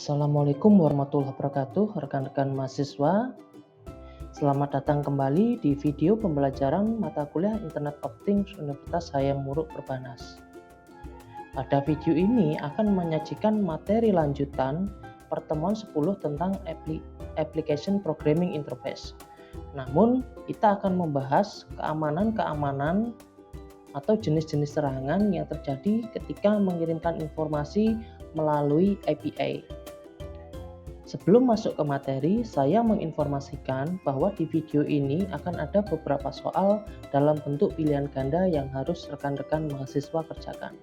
Assalamualaikum warahmatullahi wabarakatuh, rekan-rekan mahasiswa. Selamat datang kembali di video pembelajaran mata kuliah Internet of Things Universitas Hayam Wuruk Perbanas. Pada video ini akan menyajikan materi lanjutan pertemuan 10 tentang Application Programming Interface. Namun, kita akan membahas keamanan atau jenis-jenis serangan yang terjadi ketika mengirimkan informasi melalui API. Sebelum masuk ke materi, saya menginformasikan bahwa di video ini akan ada beberapa soal dalam bentuk pilihan ganda yang harus rekan-rekan mahasiswa kerjakan.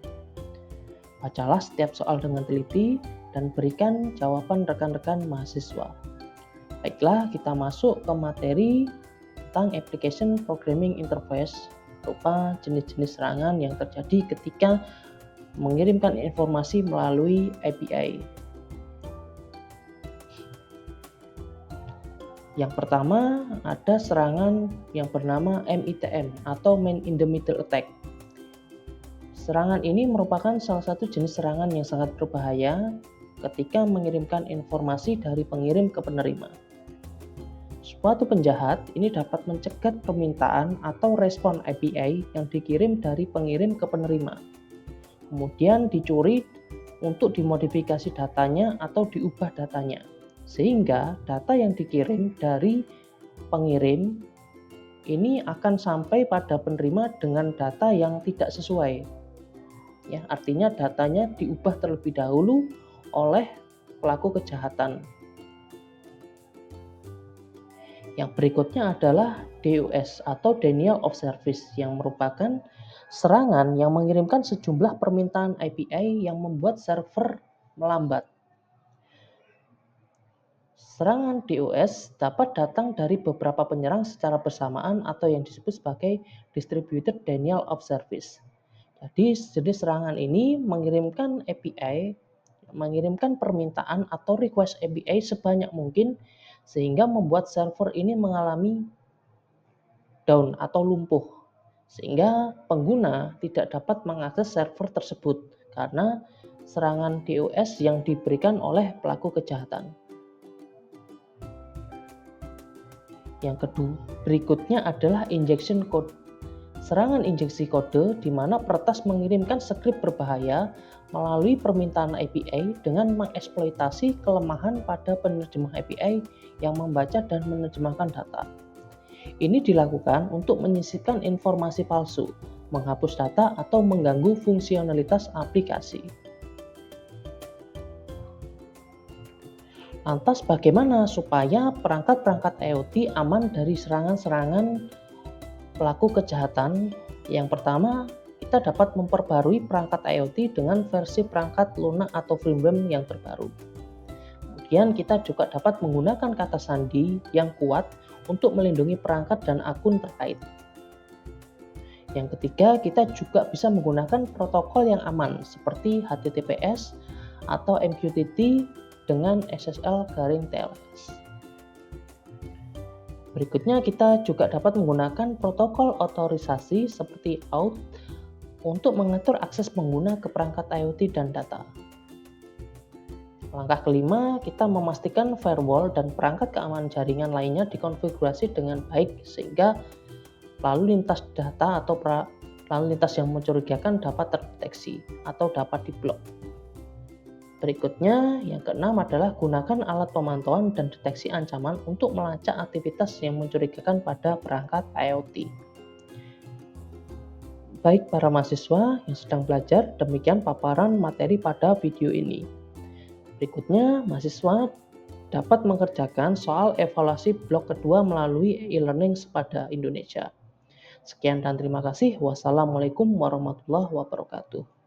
Bacalah setiap soal dengan teliti dan berikan jawaban rekan-rekan mahasiswa. Baiklah, kita masuk ke materi tentang Application Programming Interface, berupa jenis-jenis serangan yang terjadi ketika mengirimkan informasi melalui API. Yang pertama, ada serangan yang bernama MITM atau Man in the Middle Attack. Serangan ini merupakan salah satu jenis serangan yang sangat berbahaya ketika mengirimkan informasi dari pengirim ke penerima. Suatu penjahat ini dapat mencegat permintaan atau respon API yang dikirim dari pengirim ke penerima. Kemudian dicuri untuk dimodifikasi datanya atau diubah datanya, sehingga data yang dikirim dari pengirim ini akan sampai pada penerima dengan data yang tidak sesuai. Ya, artinya datanya diubah terlebih dahulu oleh pelaku kejahatan. Yang berikutnya adalah DOS atau Denial of Service, yang merupakan serangan yang mengirimkan sejumlah permintaan API yang membuat server melambat. Serangan DOS dapat datang dari beberapa penyerang secara bersamaan atau yang disebut sebagai Distributed Denial of Service. Jadi jenis serangan ini mengirimkan API, mengirimkan permintaan atau request API sebanyak mungkin sehingga membuat server ini mengalami down atau lumpuh, sehingga pengguna tidak dapat mengakses server tersebut karena serangan DOS yang diberikan oleh pelaku kejahatan. Yang kedua, berikutnya adalah injection code. Serangan injeksi kode di mana peretas mengirimkan skrip berbahaya melalui permintaan API dengan mengeksploitasi kelemahan pada penerjemah API yang membaca dan menerjemahkan data. Ini dilakukan untuk menyisipkan informasi palsu, menghapus data atau mengganggu fungsionalitas aplikasi. Lantas bagaimana supaya perangkat-perangkat IoT aman dari serangan-serangan pelaku kejahatan? Yang pertama, kita dapat memperbarui perangkat IoT dengan versi perangkat lunak atau firmware yang terbaru. Kemudian kita juga dapat menggunakan kata sandi yang kuat untuk melindungi perangkat dan akun terkait. Yang ketiga, kita juga bisa menggunakan protokol yang aman seperti HTTPS atau MQTT dengan SSL garing TLS. Berikutnya kita juga dapat menggunakan protokol otorisasi seperti OAuth untuk mengatur akses pengguna ke perangkat IoT dan data. Langkah kelima, kita memastikan firewall dan perangkat keamanan jaringan lainnya dikonfigurasi dengan baik sehingga lalu lintas data atau lalu lintas yang mencurigakan dapat terdeteksi atau dapat diblok. Berikutnya, yang keenam adalah gunakan alat pemantauan dan deteksi ancaman untuk melacak aktivitas yang mencurigakan pada perangkat IoT. Baik para mahasiswa yang sedang belajar, demikian paparan materi pada video ini. Berikutnya, mahasiswa dapat mengerjakan soal evaluasi blok kedua melalui e-learning Sepada Indonesia. Sekian dan terima kasih. Wassalamualaikum warahmatullahi wabarakatuh.